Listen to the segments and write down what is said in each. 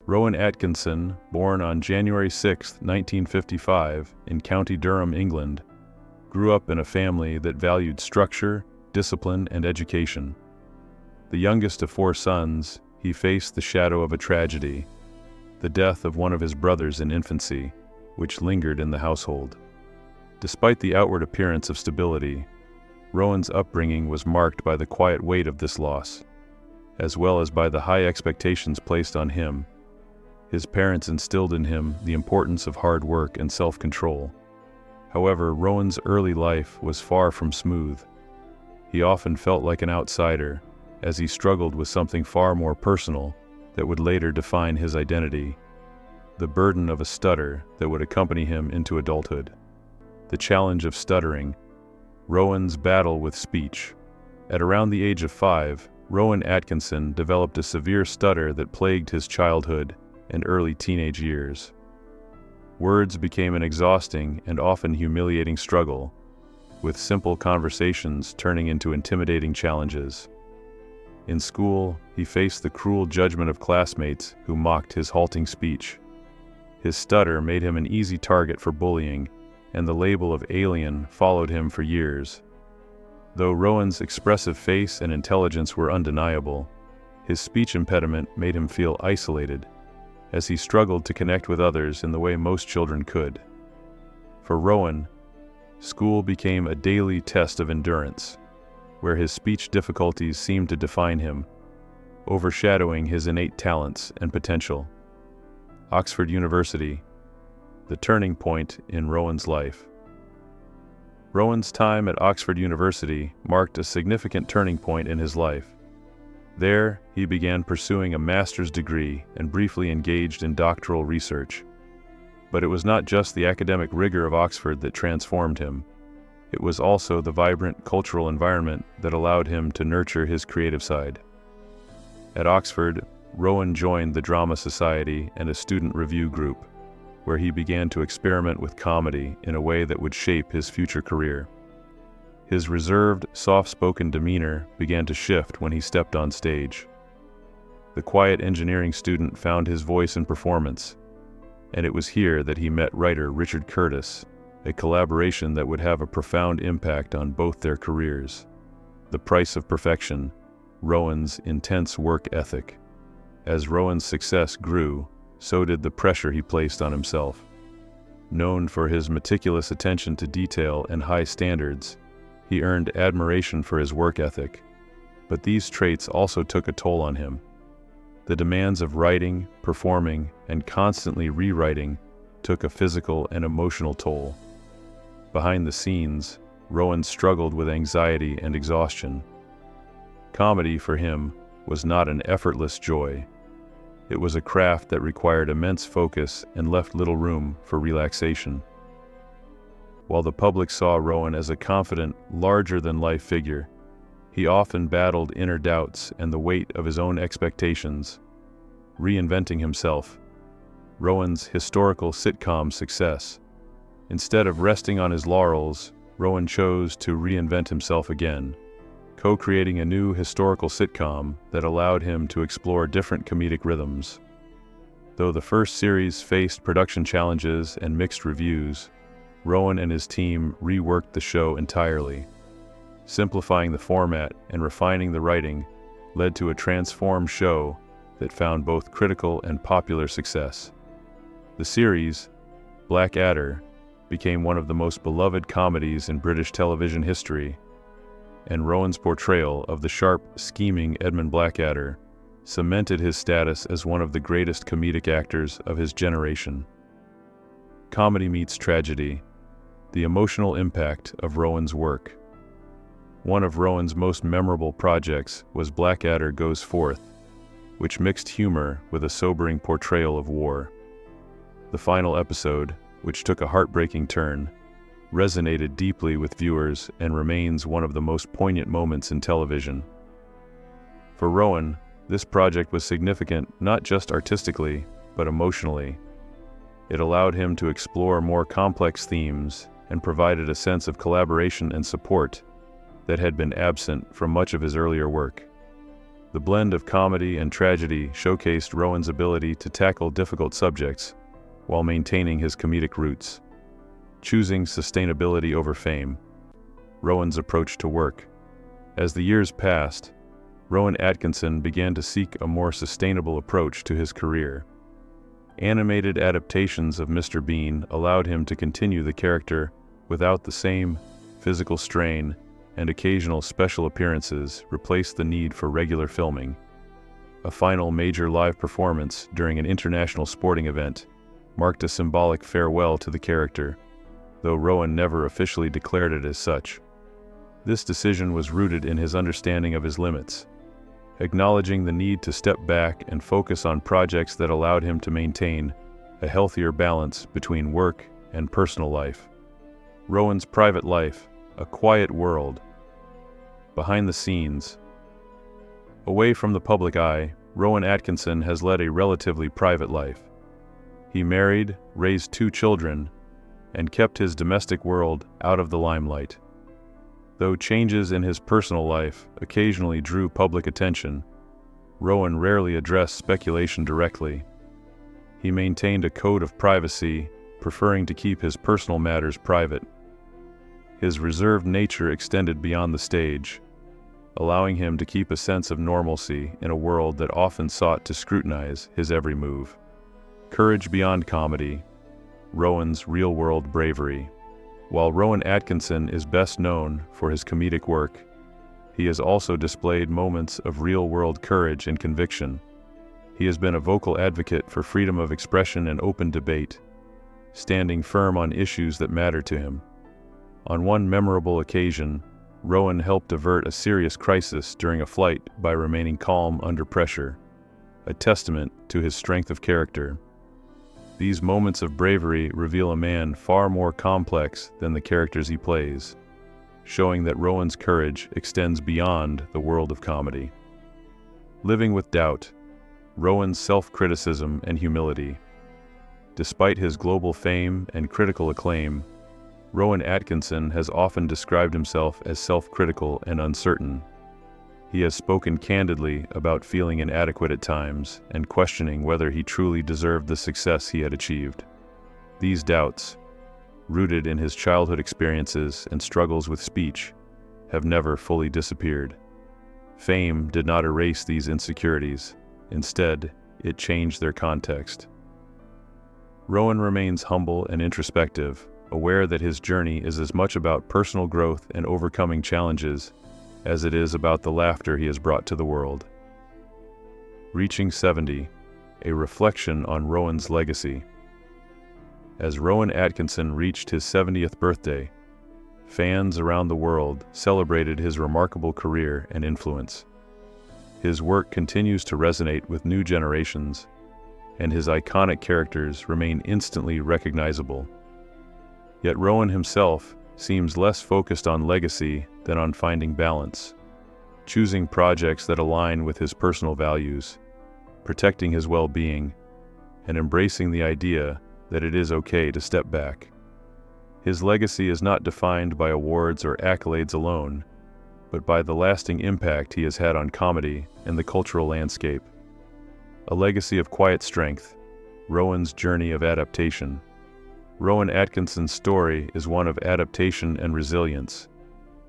Rowan Atkinson, born on January 6, 1955, in County Durham, England, grew up in a family that valued structure, discipline, and education. The youngest of 4 sons, he faced the shadow of a tragedy, the death of one of his brothers in infancy, which lingered in the household. Despite the outward appearance of stability, Rowan's upbringing was marked by the quiet weight of this loss, as well as by the high expectations placed on him. His parents instilled in him the importance of hard work and self-control. However, Rowan's early life was far from smooth. He often felt like an outsider, as he struggled with something far more personal that would later define his identity: the burden of a stutter that would accompany him into adulthood. The challenge of stuttering, Rowan's battle with speech. At around the age of 5, Rowan Atkinson developed a severe stutter that plagued his childhood and early teenage years. Words became an exhausting and often humiliating struggle, with simple conversations turning into intimidating challenges. In school, he faced the cruel judgment of classmates who mocked his halting speech. His stutter made him an easy target for bullying, and the label of alien followed him for years. Though Rowan's expressive face and intelligence were undeniable, his speech impediment made him feel isolated, as he struggled to connect with others in the way most children could. For Rowan, school became a daily test of endurance, where his speech difficulties seemed to define him, overshadowing his innate talents and potential. Oxford University, the turning point in Rowan's life. Rowan's time at Oxford University marked a significant turning point in his life. There, he began pursuing a master's degree and briefly engaged in doctoral research. But it was not just the academic rigor of Oxford that transformed him. It was also the vibrant cultural environment that allowed him to nurture his creative side. At Oxford, Rowan joined the Drama Society and a student review group, where he began to experiment with comedy in a way that would shape his future career. His reserved, soft-spoken demeanor began to shift when he stepped on stage. The quiet engineering student found his voice in performance, and it was here that he met writer Richard Curtis, a collaboration that would have a profound impact on both their careers. The price of perfection, Rowan's intense work ethic. As Rowan's success grew, so did the pressure he placed on himself. Known for his meticulous attention to detail and high standards, he earned admiration for his work ethic, but these traits also took a toll on him. The demands of writing, performing, and constantly rewriting took a physical and emotional toll. Behind the scenes, Rowan struggled with anxiety and exhaustion. Comedy, for him, was not an effortless joy. It was a craft that required immense focus and left little room for relaxation. While the public saw Rowan as a confident, larger-than-life figure, he often battled inner doubts and the weight of his own expectations. Reinventing himself, Rowan's historical sitcom success. Instead of resting on his laurels, Rowan chose to reinvent himself again, co-creating a new historical sitcom that allowed him to explore different comedic rhythms. Though the first series faced production challenges and mixed reviews, Rowan and his team reworked the show entirely. Simplifying the format and refining the writing led to a transformed show that found both critical and popular success. The series, Blackadder, became one of the most beloved comedies in British television history, and Rowan's portrayal of the sharp, scheming Edmund Blackadder cemented his status as one of the greatest comedic actors of his generation. Comedy meets tragedy, the emotional impact of Rowan's work. One of Rowan's most memorable projects was Blackadder Goes Forth, which mixed humor with a sobering portrayal of war. The final episode, which took a heartbreaking turn, resonated deeply with viewers and remains one of the most poignant moments in television. For Rowan, this project was significant not just artistically, but emotionally. It allowed him to explore more complex themes and provided a sense of collaboration and support that had been absent from much of his earlier work. The blend of comedy and tragedy showcased Rowan's ability to tackle difficult subjects while maintaining his comedic roots. Choosing sustainability over fame. Rowan's approach to work. As the years passed, Rowan Atkinson began to seek a more sustainable approach to his career. Animated adaptations of Mr. Bean allowed him to continue the character without the same physical strain, and occasional special appearances replaced the need for regular filming. A final major live performance during an international sporting event marked a symbolic farewell to the character, though Rowan never officially declared it as such. This decision was rooted in his understanding of his limits, acknowledging the need to step back and focus on projects that allowed him to maintain a healthier balance between work and personal life. Rowan's private life, a quiet world. Behind the scenes. Away from the public eye, Rowan Atkinson has led a relatively private life. He married, raised 2 children, and kept his domestic world out of the limelight. Though changes in his personal life occasionally drew public attention, Rowan rarely addressed speculation directly. He maintained a code of privacy, preferring to keep his personal matters private. His reserved nature extended beyond the stage, allowing him to keep a sense of normalcy in a world that often sought to scrutinize his every move. Courage beyond comedy. Rowan's real-world bravery. While Rowan Atkinson is best known for his comedic work, he has also displayed moments of real-world courage and conviction. He has been a vocal advocate for freedom of expression and open debate, standing firm on issues that matter to him. On one memorable occasion, Rowan helped avert a serious crisis during a flight by remaining calm under pressure, a testament to his strength of character. These moments of bravery reveal a man far more complex than the characters he plays, showing that Rowan's courage extends beyond the world of comedy. Living with doubt. Rowan's self-criticism and humility. Despite his global fame and critical acclaim, Rowan Atkinson has often described himself as self-critical and uncertain. He has spoken candidly about feeling inadequate at times and questioning whether he truly deserved the success he had achieved. These doubts, rooted in his childhood experiences and struggles with speech, have never fully disappeared. Fame did not erase these insecurities. Instead, it changed their context. Rowan remains humble and introspective, aware that his journey is as much about personal growth and overcoming challenges as it is about the laughter he has brought to the world. Reaching 70, a reflection on Rowan's legacy. As Rowan Atkinson reached his 70th birthday, fans around the world celebrated his remarkable career and influence. His work continues to resonate with new generations, and his iconic characters remain instantly recognizable. Yet Rowan himself seems less focused on legacy than on finding balance, choosing projects that align with his personal values, protecting his well-being, and embracing the idea that it is okay to step back. His legacy is not defined by awards or accolades alone, but by the lasting impact he has had on comedy and the cultural landscape. A legacy of quiet strength, Rowan's journey of adaptation. Rowan Atkinson's story is one of adaptation and resilience.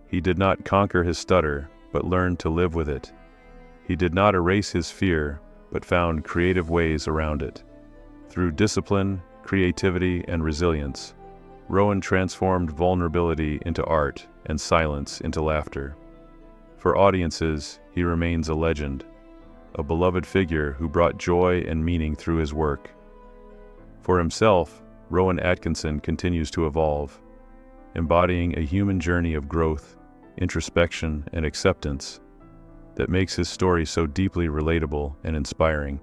He did not conquer his stutter, but learned to live with it. He did not erase his fear, but found creative ways around it. Through discipline, creativity, and resilience, Rowan transformed vulnerability into art and silence into laughter. For audiences, he remains a legend, a beloved figure who brought joy and meaning through his work. For himself, Rowan Atkinson continues to evolve, embodying a human journey of growth, introspection, and acceptance that makes his story so deeply relatable and inspiring.